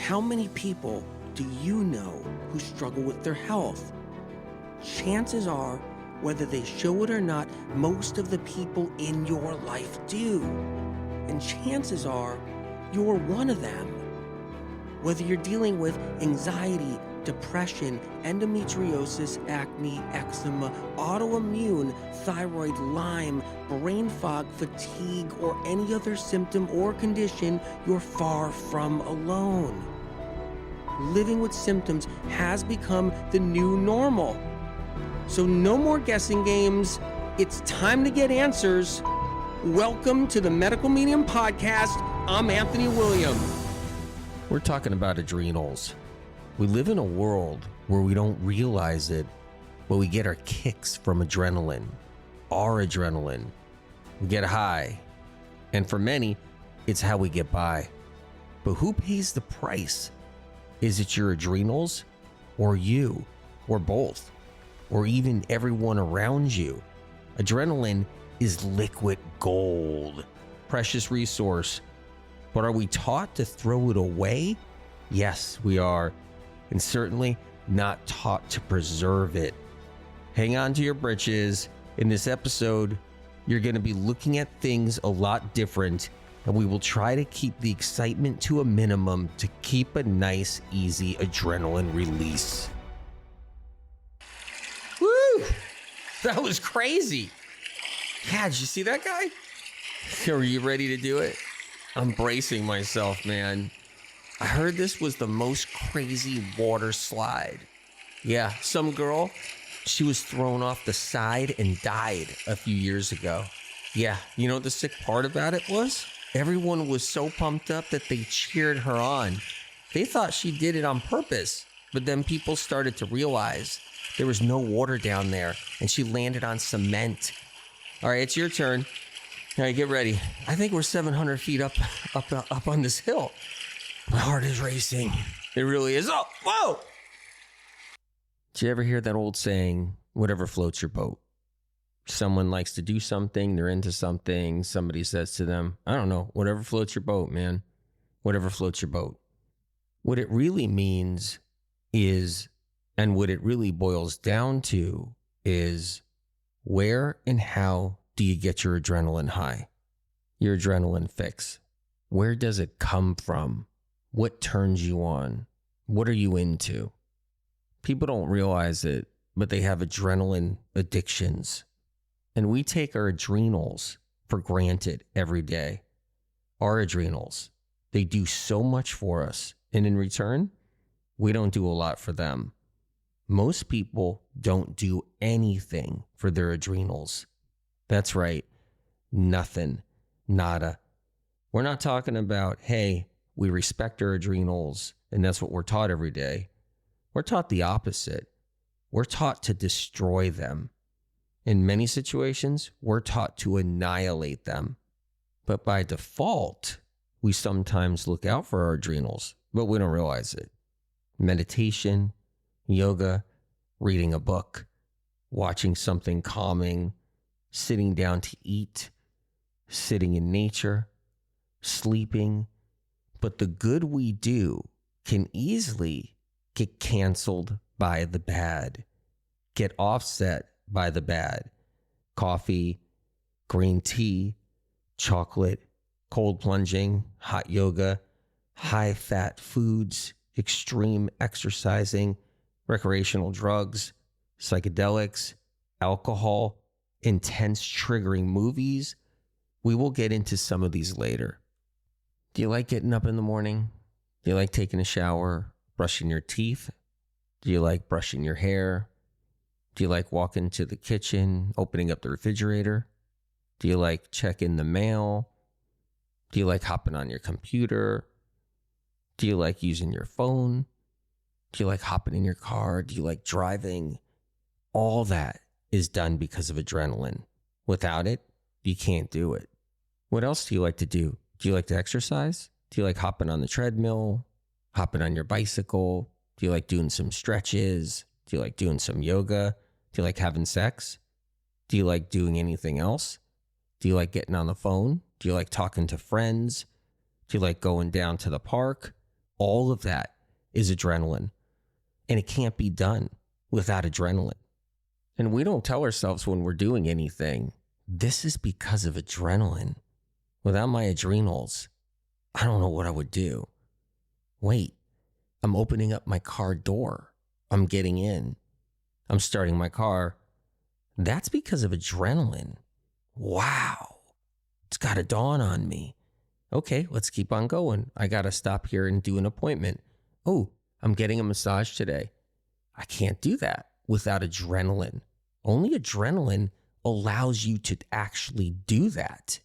How many people do you know who struggle with their health? Chances are, whether they show it or not, most of the people in your life do. And chances are, you're one of them. Whether you're dealing with anxiety, depression, endometriosis, acne, eczema, autoimmune, thyroid, Lyme, brain fog, fatigue, or any other symptom or condition, you're far from alone. Living with symptoms has become the new normal. So no more guessing games. It's time to get answers. Welcome to the Medical Medium Podcast. I'm Anthony William. We're talking about adrenals. We live in a world where we don't realize it, but we get our kicks from adrenaline, our adrenaline. We get high, and for many, it's how we get by. But who pays the price? Is it your adrenals, or you, or both, or even everyone around you? Adrenaline is liquid gold, precious resource. But are we taught to throw it away? Yes, we are. And certainly not taught to preserve it. Hang on to your britches. In this episode, you're going to be looking at things a lot different, and we will try to keep the excitement to a minimum to keep a nice, easy adrenaline release. Woo! That was crazy. Yeah, did you see that guy? Are you ready to do it? I'm bracing myself, man. I heard this was the most crazy water slide. Yeah, some girl, she was thrown off the side and died a few years ago. Yeah, you know what the sick part about it was? Everyone was so pumped up that they cheered her on. They thought she did it on purpose, but then people started to realize there was no water down there and she landed on cement. All right, it's your turn. All right, get ready. I think we're 700 feet up on this hill. My heart is racing. It really is. Oh, whoa! Did you ever hear that old saying, whatever floats your boat? Someone likes to do something, they're into something, somebody says to them, I don't know, whatever floats your boat, man. Whatever floats your boat. What it really means is, and what it really boils down to is, where and how do you get your adrenaline high? Your adrenaline fix. Where does it come from? What turns you on? What are you into? People don't realize it, but they have adrenaline addictions. And we take our adrenals for granted every day. Our adrenals, they do so much for us. And in return, we don't do a lot for them. Most people don't do anything for their adrenals. That's right. Nothing. Nada. We're not talking about, hey, we respect our adrenals and that's what we're taught every day. We're taught the opposite. We're taught to destroy them. In many situations, we're taught to annihilate them. But by default, we sometimes look out for our adrenals, but we don't realize it. Meditation, yoga, reading a book, watching something calming, sitting down to eat, sitting in nature, sleeping. But the good we do can easily get canceled by the bad, get offset by the bad. Coffee, green tea, chocolate, cold plunging, hot yoga, high-fat foods, extreme exercising, recreational drugs, psychedelics, alcohol, intense triggering movies. We will get into some of these later. Do you like getting up in the morning? Do you like taking a shower, brushing your teeth? Do you like brushing your hair? Do you like walking to the kitchen, opening up the refrigerator? Do you like checking the mail? Do you like hopping on your computer? Do you like using your phone? Do you like hopping in your car? Do you like driving? All that is done because of adrenaline. Without it, you can't do it. What else do you like to do? Do you like to exercise? Do you like hopping on the treadmill, hopping on your bicycle? Do you like doing some stretches? Do you like doing some yoga? Do you like having sex? Do you like doing anything else? Do you like getting on the phone? Do you like talking to friends? Do you like going down to the park? All of that is adrenaline. And it can't be done without adrenaline. And we don't tell ourselves when we're doing anything, this is because of adrenaline. Without my adrenals, I don't know what I would do. Wait, I'm opening up my car door. I'm getting in. I'm starting my car. That's because of adrenaline. Wow. It's got to dawn on me. Okay, let's keep on going. I got to stop here and do an appointment. Oh, I'm getting a massage today. I can't do that without adrenaline. Only adrenaline allows you to actually do that.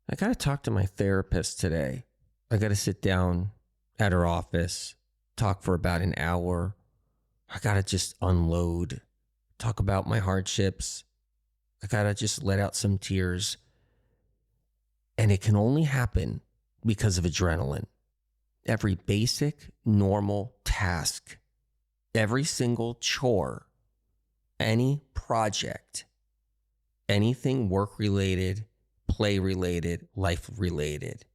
I got to talk to my therapist today. I got to sit down at her office, talk for about an hour. I got to just unload, talk about my hardships. I got to just let out some tears. And it can only happen because of adrenaline. Every basic, normal task, every single chore, any project, anything work-related, play-related, life-related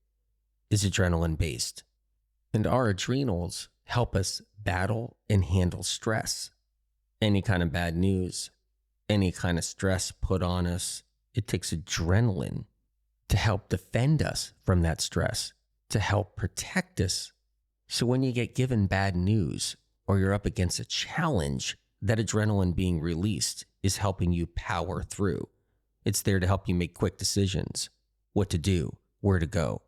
is adrenaline-based. And our adrenals help us battle and handle stress. Any kind of bad news, any kind of stress put on us, it takes adrenaline to help defend us from that stress, to help protect us. So when you get given bad news or you're up against a challenge, that adrenaline being released is helping you power through. It's there to help you make quick decisions, what to do, where to go.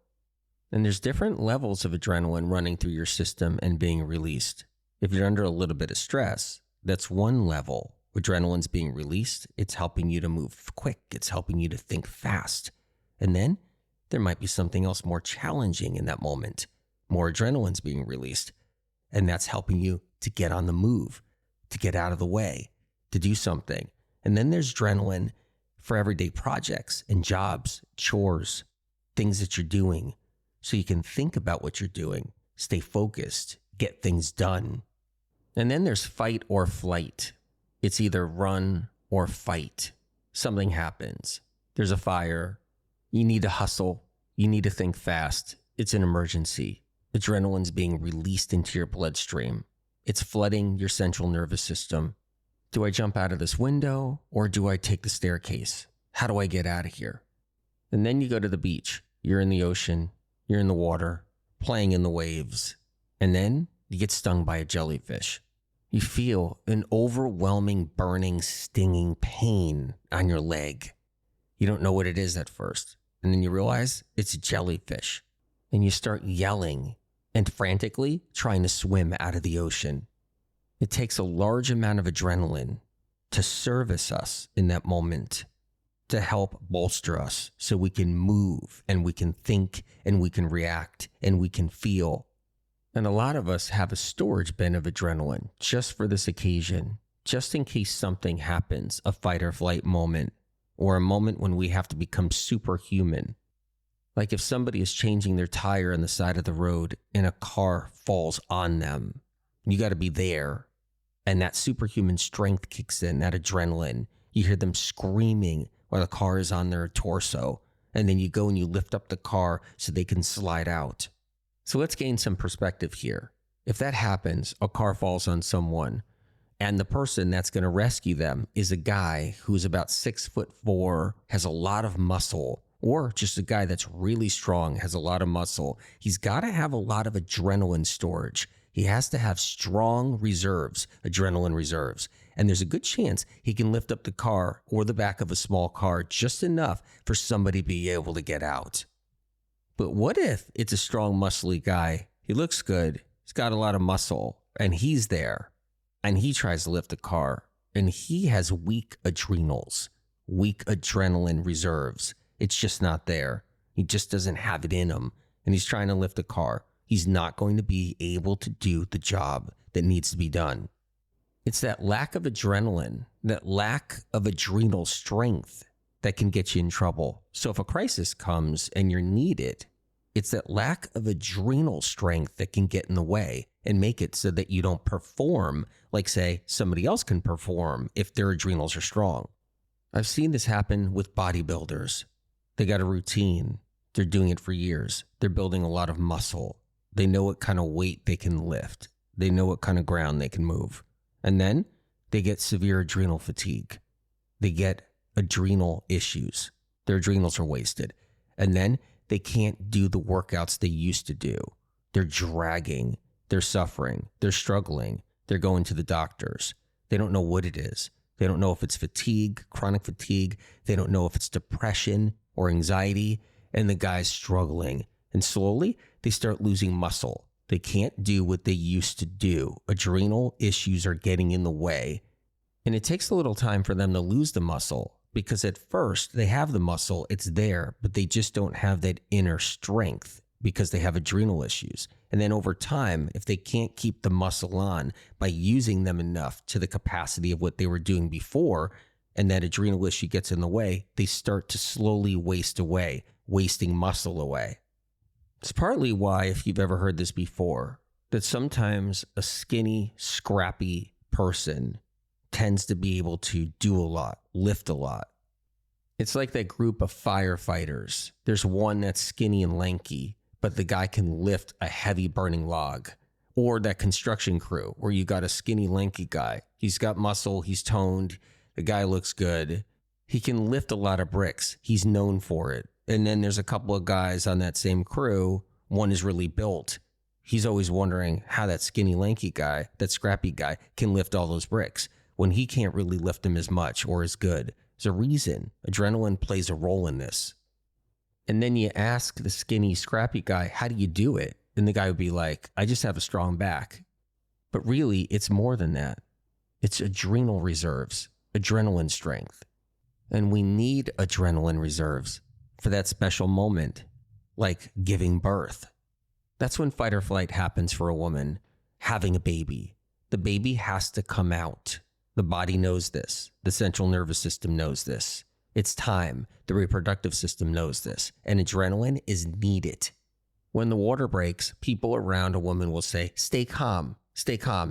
And there's different levels of adrenaline running through your system and being released. If you're under a little bit of stress, that's one level. Adrenaline's being released. It's helping you to move quick. It's helping you to think fast. And then there might be something else more challenging in that moment. More adrenaline's being released. And that's helping you to get on the move, to get out of the way, to do something. And then there's adrenaline for everyday projects and jobs, chores, things that you're doing. So you can think about what you're doing, stay focused, get things done. And then there's fight or flight. It's either run or fight. Something happens. There's a fire. You need to hustle. You need to think fast. It's an emergency. Adrenaline's being released into your bloodstream. It's flooding your central nervous system. Do I jump out of this window or do I take the staircase? How do I get out of here? And then you go to the beach. You're in the ocean. You're in the water, playing in the waves. And then you get stung by a jellyfish. You feel an overwhelming, burning, stinging pain on your leg. You don't know what it is at first. And then you realize it's a jellyfish. And you start yelling and frantically trying to swim out of the ocean. It takes a large amount of adrenaline to service us in that moment, to help bolster us so we can move and we can think and we can react and we can feel. And a lot of us have a storage bin of adrenaline just for this occasion, just in case something happens, a fight or flight moment, or a moment when we have to become superhuman. Like if somebody is changing their tire on the side of the road and a car falls on them, you got to be there. And that superhuman strength kicks in, that adrenaline. You hear them screaming while the car is on their torso. And then you go and you lift up the car so they can slide out. So let's gain some perspective here. If that happens, a car falls on someone, and the person that's going to rescue them is a guy who's about 6'4", has a lot of muscle, or just a guy that's really strong, has a lot of muscle. He's got to have a lot of adrenaline storage. He has to have strong reserves, adrenaline reserves. And there's a good chance he can lift up the car or the back of a small car just enough for somebody to be able to get out. But what if it's a strong, muscly guy? He looks good. He's got a lot of muscle and he's there and he tries to lift the car and he has weak adrenals, weak adrenaline reserves. It's just not there. He just doesn't have it in him and he's trying to lift the car. He's not going to be able to do the job that needs to be done. It's that lack of adrenaline, that lack of adrenal strength that can get you in trouble. So if a crisis comes and you're needed, it's that lack of adrenal strength that can get in the way and make it so that you don't perform like, say, somebody else can perform if their adrenals are strong. I've seen this happen with bodybuilders. They got a routine. They're doing it for years. They're building a lot of muscle. They know what kind of weight they can lift. They know what kind of ground they can move. And then they get severe adrenal fatigue. They get adrenal issues. Their adrenals are wasted. And then they can't do the workouts they used to do. They're dragging. They're suffering. They're struggling. They're going to the doctors. They don't know what it is. They don't know if it's fatigue, chronic fatigue. They don't know if it's depression or anxiety. And the guy's struggling. And slowly, they start losing muscle. They can't do what they used to do. Adrenal issues are getting in the way. And it takes a little time for them to lose the muscle because at first they have the muscle, it's there, but they just don't have that inner strength because they have adrenal issues. And then over time, if they can't keep the muscle on by using them enough to the capacity of what they were doing before, and that adrenal issue gets in the way, they start to slowly waste away, wasting muscle away. It's partly why, if you've ever heard this before, that sometimes a skinny, scrappy person tends to be able to do a lot, lift a lot. It's like that group of firefighters. There's one that's skinny and lanky, but the guy can lift a heavy burning log. Or that construction crew where you got a skinny, lanky guy. He's got muscle, he's toned, the guy looks good. He can lift a lot of bricks. He's known for it. And then there's a couple of guys on that same crew. One is really built. He's always wondering how that skinny, lanky guy, that scrappy guy, can lift all those bricks when he can't really lift them as much or as good. There's a reason. Adrenaline plays a role in this. And then you ask the skinny, scrappy guy, how do you do it? And the guy would be like, I just have a strong back. But really, it's more than that. It's adrenal reserves, adrenaline strength. And we need adrenaline reserves for that special moment, like giving birth. That's when fight or flight happens for a woman, having a baby. The baby has to come out. The body knows this. The central nervous system knows this. It's time. The reproductive system knows this. And adrenaline is needed. When the water breaks, people around a woman will say, stay calm,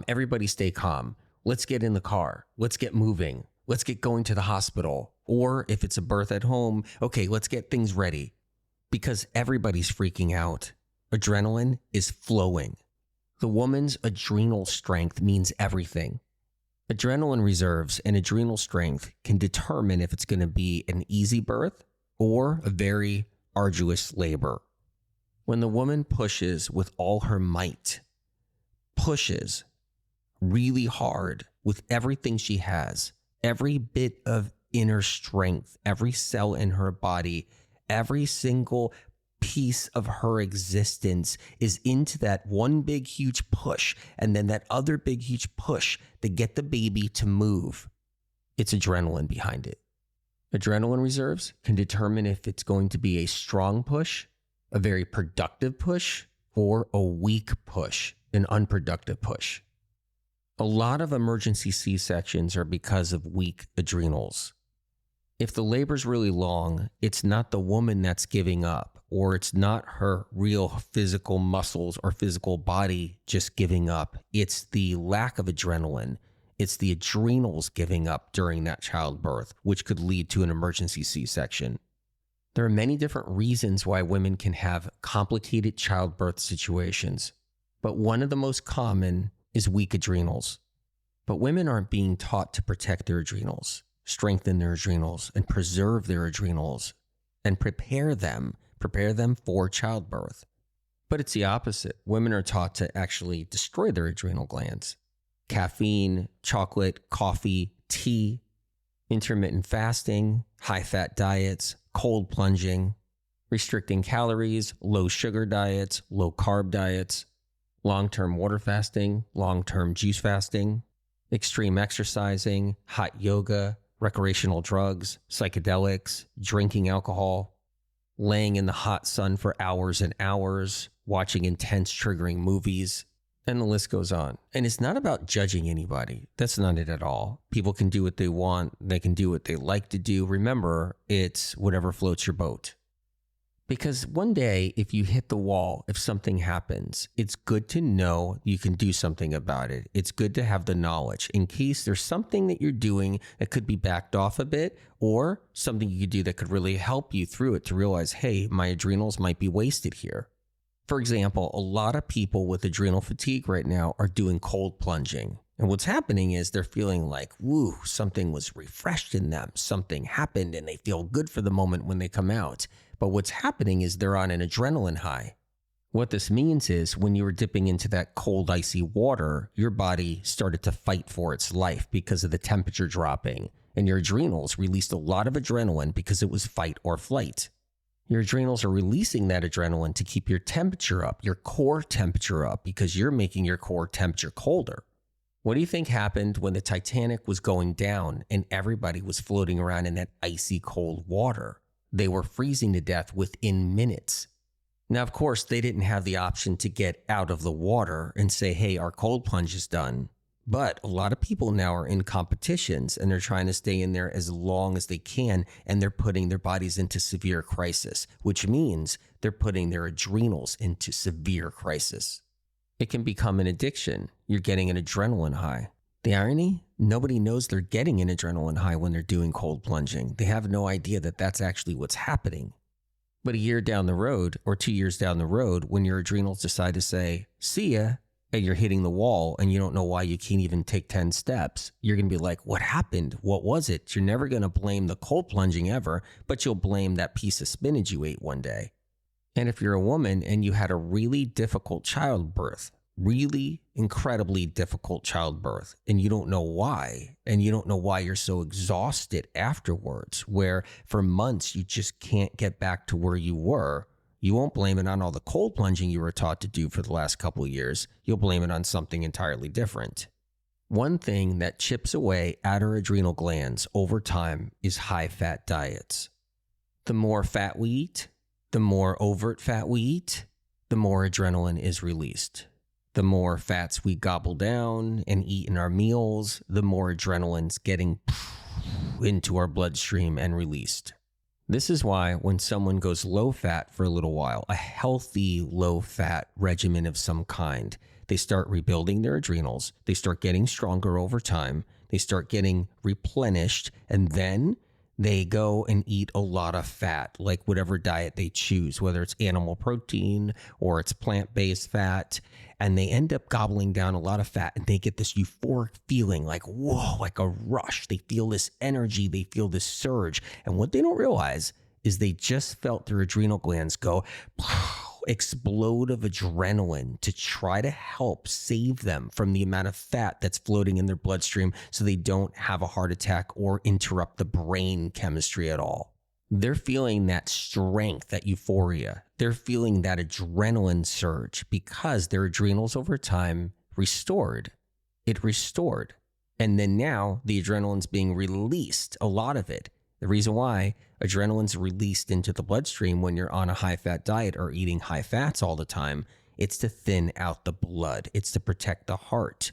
everybody stay calm. Let's get in the car. Let's get moving. Let's get going to the hospital. Or if it's a birth at home, okay, let's get things ready. Because everybody's freaking out. Adrenaline is flowing. The woman's adrenal strength means everything. Adrenaline reserves and adrenal strength can determine if it's going to be an easy birth or a very arduous labor. When the woman pushes with all her might, pushes really hard with everything she has, every bit of inner strength, every cell in her body, every single piece of her existence is into that one big huge push and then that other big huge push to get the baby to move. It's adrenaline behind it. Adrenaline reserves can determine if it's going to be a strong push, a very productive push, or a weak push, an unproductive push. A lot of emergency C-sections are because of weak adrenals. If the labor's really long, it's not the woman that's giving up, or it's not her real physical muscles or physical body just giving up. It's the lack of adrenaline. It's the adrenals giving up during that childbirth, which could lead to an emergency C-section. There are many different reasons why women can have complicated childbirth situations, but one of the most common is weak adrenals. But women aren't being taught to protect their adrenals, strengthen their adrenals, and preserve their adrenals, and prepare them for childbirth. But it's the opposite. Women are taught to actually destroy their adrenal glands. Caffeine, chocolate, coffee, tea, intermittent fasting, high-fat diets, cold plunging, restricting calories, low sugar diets, low carb diets, long-term water fasting, long-term juice fasting, extreme exercising, hot yoga, recreational drugs, psychedelics, drinking alcohol, laying in the hot sun for hours and hours, watching intense triggering movies, and the list goes on. And it's not about judging anybody. That's not it at all. People can do what they want. They can do what they like to do. Remember, it's whatever floats your boat. Because one day, if you hit the wall, if something happens, it's good to know you can do something about it. It's good to have the knowledge in case there's something that you're doing that could be backed off a bit, or something you could do that could really help you through it to realize, hey, my adrenals might be wasted here. For example, a lot of people with adrenal fatigue right now are doing cold plunging. And what's happening is they're feeling like, woo, something was refreshed in them. Something happened and they feel good for the moment when they come out. But what's happening is they're on an adrenaline high. What this means is when you were dipping into that cold, icy water, your body started to fight for its life because of the temperature dropping. And your adrenals released a lot of adrenaline because it was fight or flight. Your adrenals are releasing that adrenaline to keep your temperature up, your core temperature up, because you're making your core temperature colder. What do you think happened when the Titanic was going down and everybody was floating around in that icy cold water? They were freezing to death within minutes. Now, of course, they didn't have the option to get out of the water and say, hey, our cold plunge is done. But a lot of people now are in competitions and they're trying to stay in there as long as they can, and they're putting their bodies into severe crisis, which means they're putting their adrenals into severe crisis. It can become an addiction. You're getting an adrenaline high. The irony? Nobody knows they're getting an adrenaline high when they're doing cold plunging. They have no idea that that's actually what's happening. But a year down the road or 2 years down the road, when your adrenals decide to say, see ya, and you're hitting the wall and you don't know why you can't even take 10 steps, you're going to be like, what happened? What was it? You're never going to blame the cold plunging ever, but you'll blame that piece of spinach you ate one day. And if you're a woman and you had a really difficult childbirth, really incredibly difficult childbirth, and you don't know why, and you don't know why you're so exhausted afterwards, where for months you just can't get back to where you were, you won't blame it on all the cold plunging you were taught to do for the last couple of years. You'll blame it on something entirely different. One thing that chips away at our adrenal glands over time is high-fat diets. The more fat we eat, the more overt fat we eat, the more adrenaline is released. The more fats we gobble down and eat in our meals, the more adrenaline's getting into our bloodstream and released. This is why when someone goes low fat for a little while, a healthy low fat regimen of some kind, they start rebuilding their adrenals, they start getting stronger over time, they start getting replenished, and then they go and eat a lot of fat, like whatever diet they choose, whether it's animal protein or it's plant-based fat, and they end up gobbling down a lot of fat, and they get this euphoric feeling like, whoa, like a rush. They feel this energy, they feel this surge, and what they don't realize is they just felt their adrenal glands go explode of adrenaline to try to help save them from the amount of fat that's floating in their bloodstream so they don't have a heart attack or interrupt the brain chemistry at all. They're feeling that strength, that euphoria. They're feeling that adrenaline surge because their adrenals over time restored. It restored. And then now the adrenaline's being released, a lot of it. The reason why adrenaline's released into the bloodstream when you're on a high-fat diet or eating high fats all the time, it's to thin out the blood. It's to protect the heart.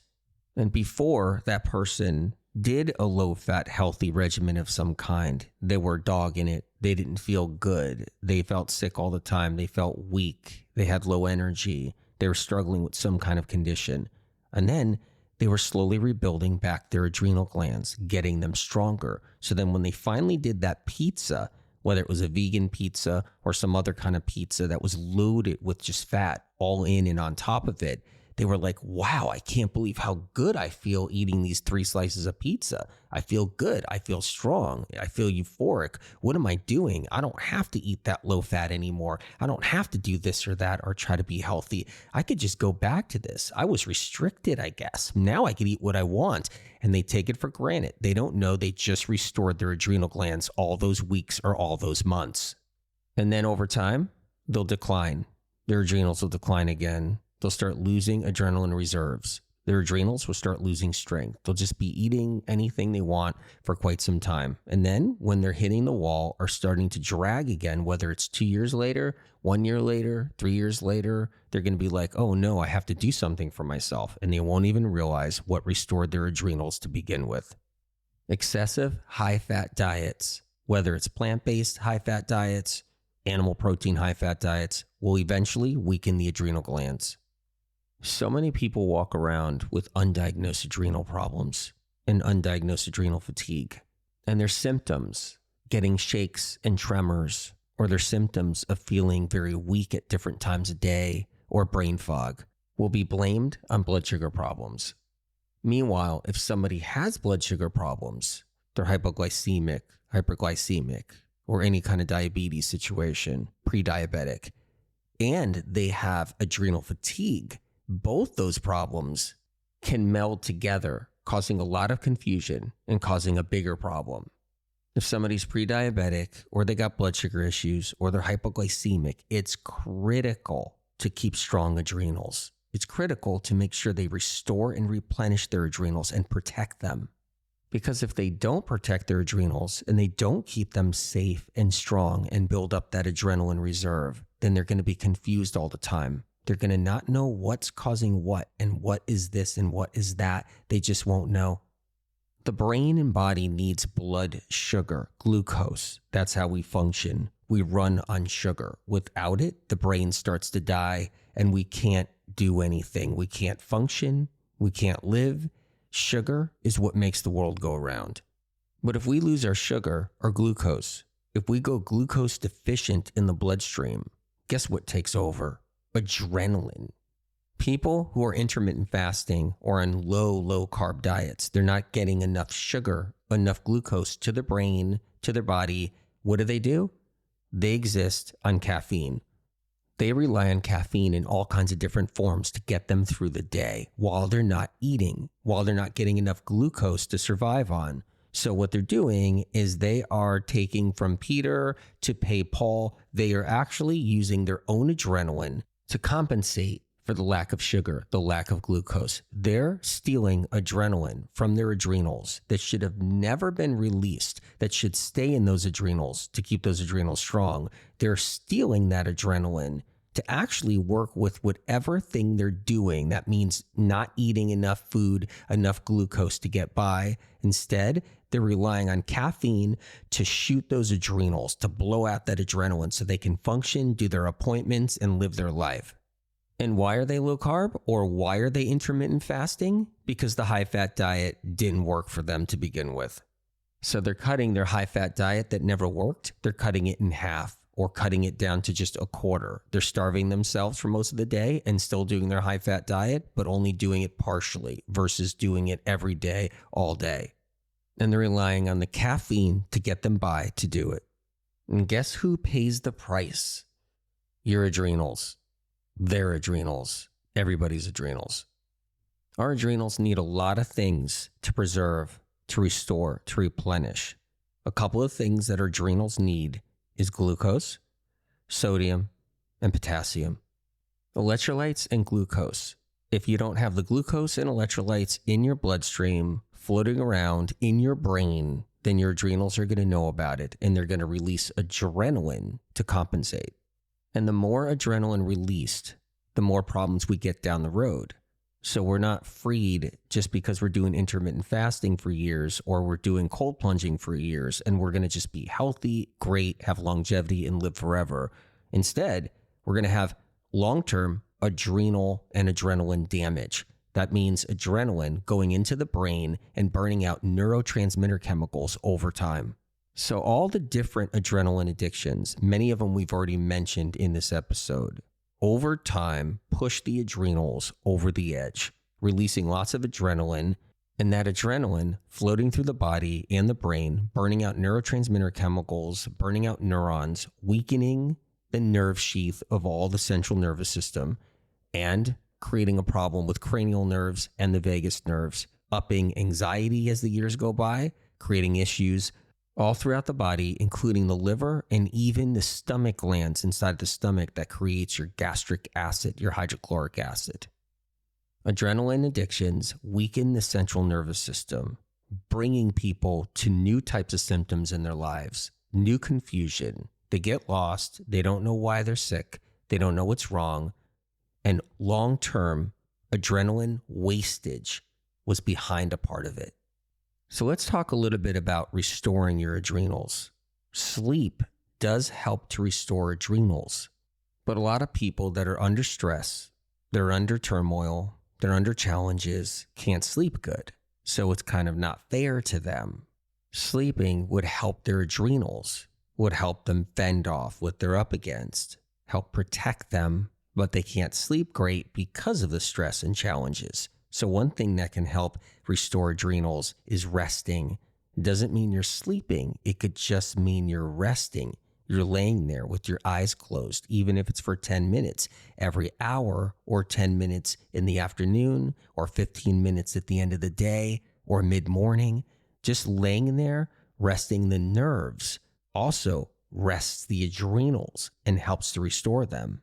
And before that person did a low-fat, healthy regimen of some kind, they were dogging it. They didn't feel good. They felt sick all the time. They felt weak. They had low energy. They were struggling with some kind of condition. And then they were slowly rebuilding back their adrenal glands, getting them stronger. So then when they finally did that pizza, whether it was a vegan pizza or some other kind of pizza that was loaded with just fat all in and on top of it, they were like, wow, I can't believe how good I feel eating these 3 slices of pizza. I feel good. I feel strong. I feel euphoric. What am I doing? I don't have to eat that low fat anymore. I don't have to do this or that or try to be healthy. I could just go back to this. I was restricted, I guess. Now I could eat what I want. And they take it for granted. They don't know they just restored their adrenal glands all those weeks or all those months. And then over time, they'll decline. Their adrenals will decline again. They'll start losing adrenaline reserves. Their adrenals will start losing strength. They'll just be eating anything they want for quite some time. And then when they're hitting the wall or starting to drag again, whether it's 2 years later, 1 year later, 3 years later, they're going to be like, oh no, I have to do something for myself. And they won't even realize what restored their adrenals to begin with. Excessive high-fat diets, whether it's plant-based high-fat diets, animal protein high-fat diets, will eventually weaken the adrenal glands. So many people walk around with undiagnosed adrenal problems and undiagnosed adrenal fatigue, and their symptoms, getting shakes and tremors, or their symptoms of feeling very weak at different times of day, or brain fog will be blamed on blood sugar problems. Meanwhile, if somebody has blood sugar problems, they're hypoglycemic, hyperglycemic, or any kind of diabetes situation, pre-diabetic, and they have adrenal fatigue, both those problems can meld together, causing a lot of confusion and causing a bigger problem. If somebody's pre-diabetic or they got blood sugar issues or they're hypoglycemic, it's critical to keep strong adrenals. It's critical to make sure they restore and replenish their adrenals and protect them. Because if they don't protect their adrenals and they don't keep them safe and strong and build up that adrenaline reserve, then they're going to be confused all the time. They're going to not know what's causing what and what is this and what is that. They just won't know. The brain and body needs blood sugar, glucose. That's how we function. We run on sugar. Without it, the brain starts to die and we can't do anything. We can't function. We can't live. Sugar is what makes the world go around. But if we lose our sugar, our glucose, if we go glucose deficient in the bloodstream, guess what takes over? Adrenaline. People who are intermittent fasting or on low carb diets, they're not getting enough sugar, enough glucose to their brain, to their body. What do? They exist on caffeine. They rely on caffeine in all kinds of different forms to get them through the day while they're not eating, while they're not getting enough glucose to survive on. So what they're doing is they are taking from Peter to pay Paul. They are actually using their own adrenaline to compensate for the lack of sugar, the lack of glucose. They're stealing adrenaline from their adrenals that should have never been released, that should stay in those adrenals to keep those adrenals strong. They're stealing that adrenaline to actually work with whatever thing they're doing. That means not eating enough food, enough glucose to get by. Instead, they're relying on caffeine to shoot those adrenals, to blow out that adrenaline so they can function, do their appointments, and live their life. And why are they low carb or why are they intermittent fasting? Because the high fat diet didn't work for them to begin with. So they're cutting their high fat diet that never worked. They're cutting it in half or cutting it down to just a quarter. They're starving themselves for most of the day and still doing their high fat diet, but only doing it partially versus doing it every day, all day. And they're relying on the caffeine to get them by to do it. And guess who pays the price? Your adrenals. Their adrenals, everybody's adrenals. Our adrenals need a lot of things to preserve, to restore, to replenish. A couple of things that our adrenals need is glucose, sodium, and potassium. Electrolytes and glucose. If you don't have the glucose and electrolytes in your bloodstream floating around in your brain, then your adrenals are going to know about it and they're going to release adrenaline to compensate. And the more adrenaline released, the more problems we get down the road. So we're not freed just because we're doing intermittent fasting for years or we're doing cold plunging for years and we're going to just be healthy, great, have longevity, and live forever. Instead, we're going to have long-term adrenal and adrenaline damage. That means adrenaline going into the brain and burning out neurotransmitter chemicals over time. So all the different adrenaline addictions, many of them we've already mentioned in this episode, over time push the adrenals over the edge, releasing lots of adrenaline, and that adrenaline floating through the body and the brain, burning out neurotransmitter chemicals, burning out neurons, weakening the nerve sheath of all the central nervous system, and creating a problem with cranial nerves and the vagus nerves, upping anxiety as the years go by, creating issues all throughout the body, including the liver and even the stomach glands inside the stomach that creates your gastric acid, your hydrochloric acid. Adrenaline addictions weaken the central nervous system, bringing people to new types of symptoms in their lives, new confusion. They get lost. They don't know why they're sick. They don't know what's wrong. And long-term adrenaline wastage was behind a part of it. So let's talk a little bit about restoring your adrenals. Sleep does help to restore adrenals, but a lot of people that are under stress, they're under turmoil, they're under challenges, can't sleep good. So it's kind of not fair to them. Sleeping would help their adrenals, would help them fend off what they're up against, help protect them but they can't sleep great because of the stress and challenges. So one thing that can help restore adrenals is resting. It doesn't mean you're sleeping. It could just mean you're resting. You're laying there with your eyes closed, even if it's for 10 minutes every hour, or 10 minutes in the afternoon, or 15 minutes at the end of the day, or mid-morning. Just laying there, resting the nerves, also rests the adrenals and helps to restore them.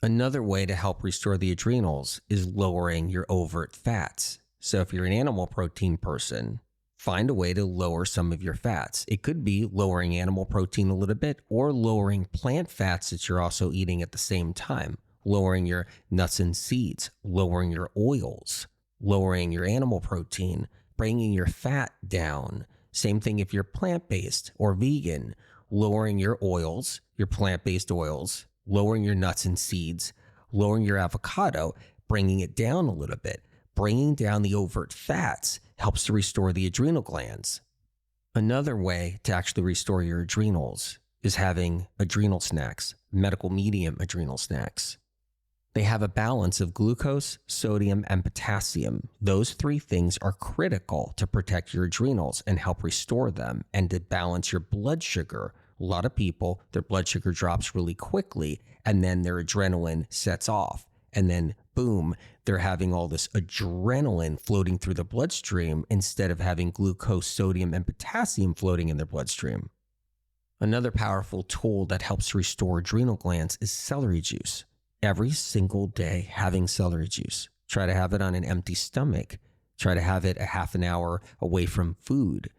Another way to help restore the adrenals is lowering your overt fats. So if you're an animal protein person, find a way to lower some of your fats. It could be lowering animal protein a little bit, or lowering plant fats that you're also eating at the same time. Lowering your nuts and seeds, lowering your oils, lowering your animal protein, bringing your fat down. Same thing if you're plant-based or vegan. Lowering your oils, your plant-based oils, lowering your nuts and seeds, lowering your avocado, bringing it down a little bit. Bringing down the overt fats helps to restore the adrenal glands. Another way to actually restore your adrenals is having adrenal snacks, medical medium adrenal snacks. They have a balance of glucose, sodium, and potassium. Those three things are critical to protect your adrenals and help restore them, and to balance your blood sugar. A lot of people, their blood sugar drops really quickly, and then their adrenaline sets off. And then, boom, they're having all this adrenaline floating through the bloodstream instead of having glucose, sodium, and potassium floating in their bloodstream. Another powerful tool that helps restore adrenal glands is celery juice. Every single day, having celery juice. Try to have it on an empty stomach. Try to have it a half an hour away from food.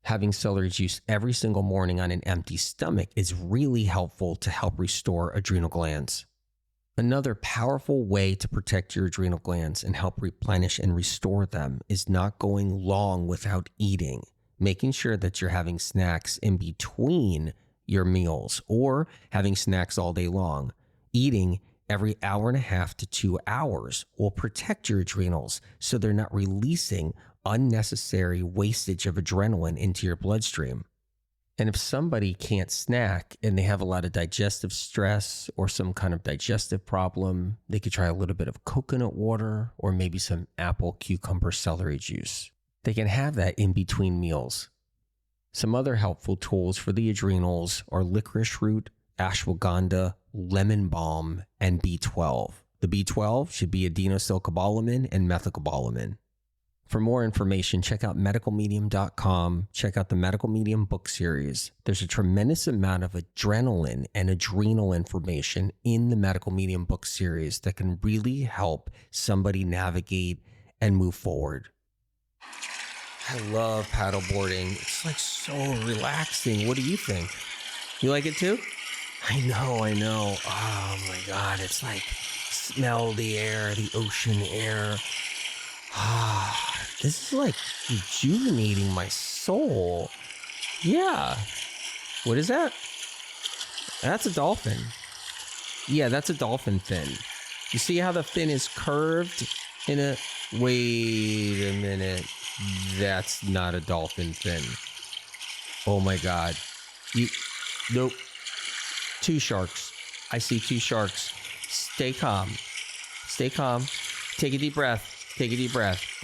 Having celery juice every single morning on an empty stomach is really helpful to help restore adrenal glands. Another powerful way to protect your adrenal glands and help replenish and restore them is not going long without eating. Making sure that you're having snacks in between your meals, or having snacks all day long. Eating every hour and a half to 2 hours will protect your adrenals so they're not releasing unnecessary wastage of adrenaline into your bloodstream. And if somebody can't snack and they have a lot of digestive stress or some kind of digestive problem, they could try a little bit of coconut water or maybe some apple, cucumber, celery juice. They can have that in between meals. Some other helpful tools for the adrenals are licorice root, ashwagandha, lemon balm, and B12. The B12 should be adenosylcobalamin and methylcobalamin. For more information, check out medicalmedium.com. Check out the Medical Medium book series. There's a tremendous amount of adrenaline and adrenal information in the Medical Medium book series that can really help somebody navigate and move forward. I love paddleboarding. It's like so relaxing. What do you think? You like it too? I know. Oh my God. It's like smell the air, the ocean air. This is like rejuvenating my soul. Yeah. What is that? That's a dolphin. Yeah, that's a dolphin fin. You see how the fin is curved in a... Wait a minute. That's not a dolphin fin. Oh my God. Nope. 2 sharks. I see 2 sharks. Stay calm. Take a deep breath.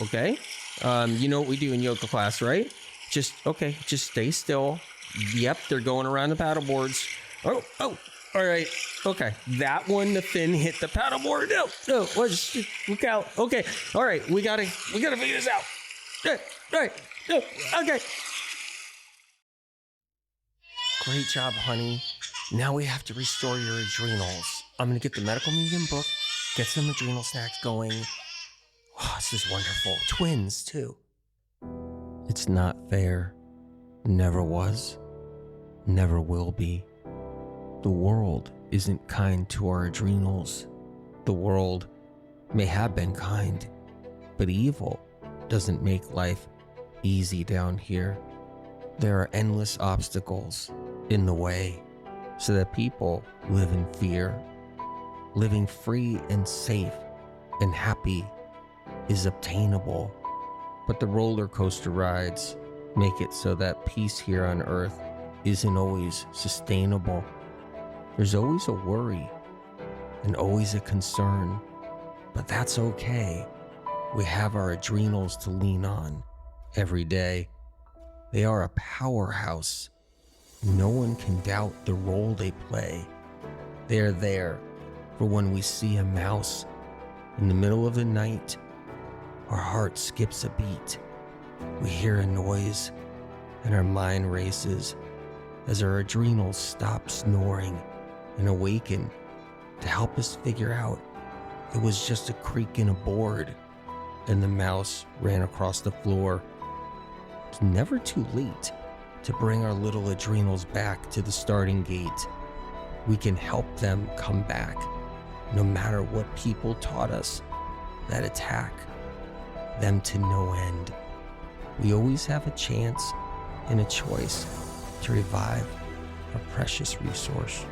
Okay? You know what we do in yoga class, right? Just stay still. Yep, they're going around the paddle boards. Oh, all right. Okay, that one, the fin hit the paddleboard. No, look out. Okay, all right, we gotta figure this out. All right, okay. Great job, honey. Now we have to restore your adrenals. I'm gonna get the Medical Medium book, get some adrenal snacks going. Oh, this is wonderful. Twins, too. It's not fair. Never was. Never will be. The world isn't kind to our adrenals. The world may have been kind, but evil doesn't make life easy down here. There are endless obstacles in the way so that people live in fear. Living free and safe and happy is obtainable, but the roller coaster rides make it so that peace here on earth isn't always sustainable. There's always a worry. and always a concern. But that's okay. We have our adrenals to lean on every day. They are a powerhouse. No one can doubt the role they play. They are there for when we see a mouse in the middle of the night. Our heart skips a beat. We hear a noise and our mind races as our adrenals stop snoring and awaken to help us figure out it was just a creak in a board and the mouse ran across the floor. It's never too late to bring our little adrenals back to the starting gate. We can help them come back, no matter what people taught us that attack them to no end. We always have a chance and a choice to revive our precious resource.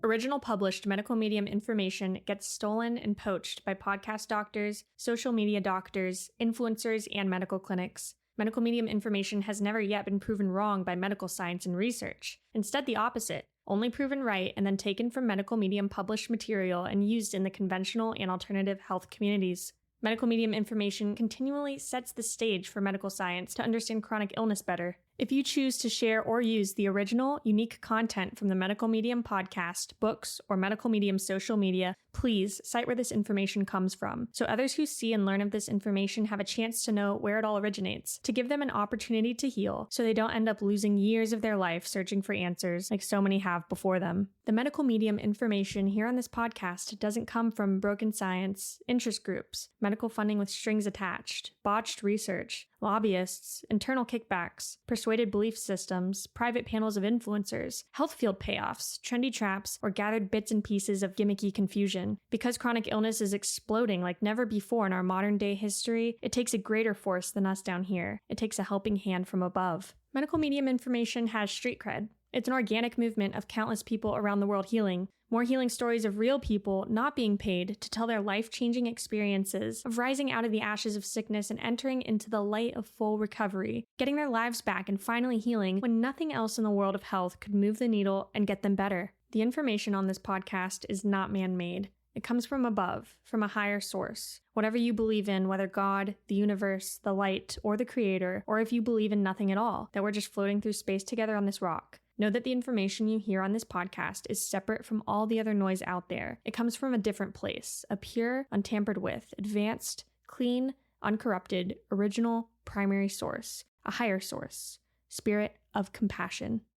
Original published medical medium information gets stolen and poached by podcast doctors, social media doctors, influencers, and medical clinics. Medical medium information has never yet been proven wrong by medical science and research. Instead, the opposite, only proven right and then taken from medical medium published material and used in the conventional and alternative health communities. Medical medium information continually sets the stage for medical science to understand chronic illness better. If you choose to share or use the original, unique content from the Medical Medium podcast, books, or Medical Medium social media, please cite where this information comes from, so others who see and learn of this information have a chance to know where it all originates, to give them an opportunity to heal, so they don't end up losing years of their life searching for answers like so many have before them. The Medical Medium information here on this podcast doesn't come from broken science, interest groups, medical funding with strings attached, botched research, lobbyists, internal kickbacks, persuaded belief systems, private panels of influencers, health field payoffs, trendy traps, or gathered bits and pieces of gimmicky confusion. Because chronic illness is exploding like never before in our modern day history, it takes a greater force than us down here. It takes a helping hand from above. Medical medium information has street cred. It's an organic movement of countless people around the world healing. More healing stories of real people not being paid to tell their life-changing experiences of rising out of the ashes of sickness and entering into the light of full recovery, getting their lives back and finally healing when nothing else in the world of health could move the needle and get them better. The information on this podcast is not man-made. It comes from above, from a higher source. Whatever you believe in, whether God, the universe, the light, or the creator, or if you believe in nothing at all, that we're just floating through space together on this rock. Know that the information you hear on this podcast is separate from all the other noise out there. It comes from a different place, a pure, untampered with, advanced, clean, uncorrupted, original, primary source, a higher source, spirit of compassion.